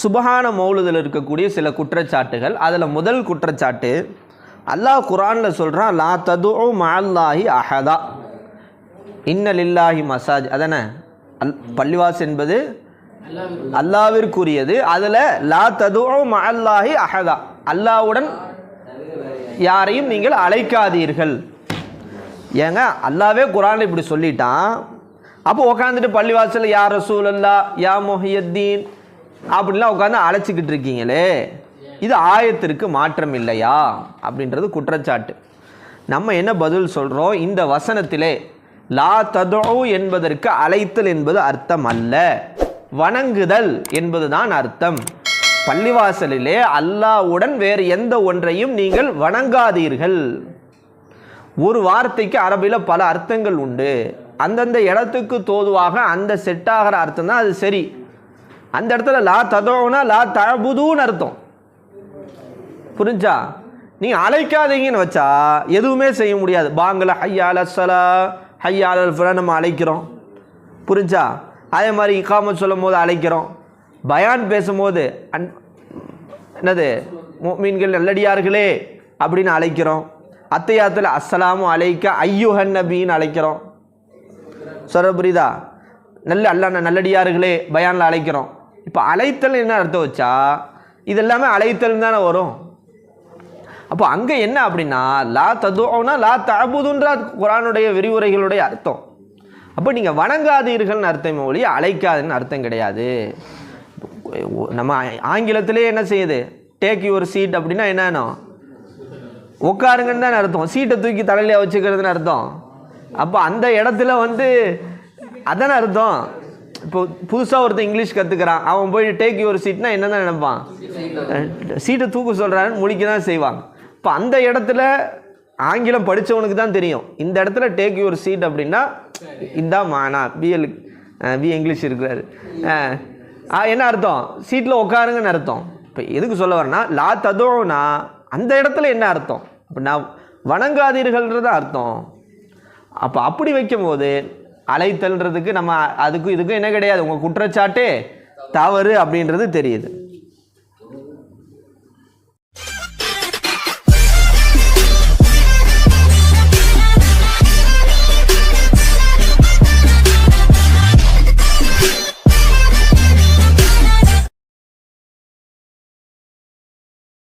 சுபஹான மௌலுதில் இருக்கக்கூடிய சில குற்றச்சாட்டுகள். அதில் முதல் குற்றச்சாட்டு, அல்லாஹ் குர்ஆனில் சொல்கிறான், லா ததுஉ மஅல்லாஹி அஹதா இன்ன லில்லாஹி மசாஜ். அதானே பள்ளிவாஸ் என்பது அல்லாவிற்குரியது. அதில் லா ததுஉ மஅல்லாஹி அஹதா, அல்லாஹ்வுடன் யாரையும் நீங்கள் அழைக்காதீர்கள். ஏங்க அல்லாவே குர்ஆனில் இப்படி சொல்லிட்டான், அப்போ உட்காந்துட்டு பள்ளிவாசலில் யா ரசூலல்லாஹ் யா முஹியத்தீன் அப்படின்லாம் உட்காந்து அழைச்சிக்கிட்டு இருக்கீங்களே, இது ஆயத்திற்கு மாற்றம் இல்லையா அப்படின்றது குற்றச்சாட்டு. நம்ம என்ன பதில் சொல்கிறோம், இந்த வசனத்திலே லா ததுஉ என்பதற்கு அழைத்தல் என்பது அர்த்தம் அல்ல, வணங்குதல் என்பது தான் அர்த்தம். பள்ளிவாசலிலே அல்லாஹ்வுடன் வேறு எந்த ஒன்றையும் நீங்கள் வணங்காதீர்கள். ஒரு வார்த்தைக்கு அரபியில் பல அர்த்தங்கள் உண்டு. அந்தந்த இடத்துக்கு தோதுவாக அந்த செட் ஆகிற அர்த்தம் தான் அது சரி. அந்த இடத்துல லா ததுஉனா லா தஅபுதுன்னு அர்த்தம். புரிஞ்சா? நீங்கள் அழைக்காதீங்கன்னு வச்சா எதுவுமே செய்ய முடியாது. பாங்கல ஹய்யா அலல் ஸலா ஹய்யா அலல் ஃபலாஹ் நம்ம அழைக்கிறோம். புரிஞ்சா? அதே மாதிரி இகாமத் சொல்லும் போது அழைக்கிறோம். பயான் பேசும்போது என்னது முஃமின்கள் நல்லடியார்களே அப்படின்னு அழைக்கிறோம். அத்தையாத்தில் அஸ்ஸலாமு அலைக்க ஐயுஹன் நபின்னு அழைக்கிறோம். சொல்ல புரியுதா? நல்லடியார்களே பயானில் அழைக்கிறோம். இப்போ அழைத்தல் என்ன அர்த்தம் வச்சா இது எல்லாமே அழைத்தல் தானே வரும். அப்போ அங்கே என்ன அப்படின்னா லா ததுஉனா லா தஅபுதுன்ற குர்ஆனுடைய விரிவுரைகளுடைய அர்த்தம். அப்போ நீங்கள் வணங்காதீர்கள்னு அர்த்தம் ஒழிய அழைக்காதுன்னு அர்த்தம் கிடையாது. நம்ம ஆங்கிலத்திலே என்ன செய்யுது, டேக் யுவர் சீட் அப்படின்னா என்னன்னா உட்காருங்கன்னு தான் அர்த்தம், சீட்டை தூக்கி தலையில வச்சுக்கிறதுன்னு அர்த்தம். அப்போ அந்த இடத்துல அதானே அர்த்தம். இப்போ புதுசாக ஒருத்தன் இங்கிலீஷ் கற்றுக்கிறான், அவன் போய் டேக் யுவர் சீட்னா என்ன தான் நினைப்பான், சீட்டை தூக்க சொல்கிறான்னு முழிக்க தான் செய்வாங்க. இப்போ அந்த இடத்துல ஆங்கிலம் படித்தவனுக்கு தான் தெரியும், இந்த இடத்துல டேக் யுவர் சீட் அப்படின்னா இதான் மானா பி இங்கிலீஷ் இருக்கிறாரு என்ன அர்த்தம், சீட்டில் உட்காருங்கன்னு அர்த்தம். இப்போ எதுக்கு சொல்ல வரேன்னா லா ததுஉனா அந்த இடத்துல என்ன அர்த்தம் அப்படின்னா வணங்காதீர்கள்ன்றது அர்த்தம். அப்போ அப்படி வைக்கும் போது அழைத்தல்ன்றதுக்கு நம்ம அதுக்கும் இதுக்கும் என்ன கிடையாது, உங்கள் குற்றச்சாட்டே தவறு அப்படின்றது தெரியுது.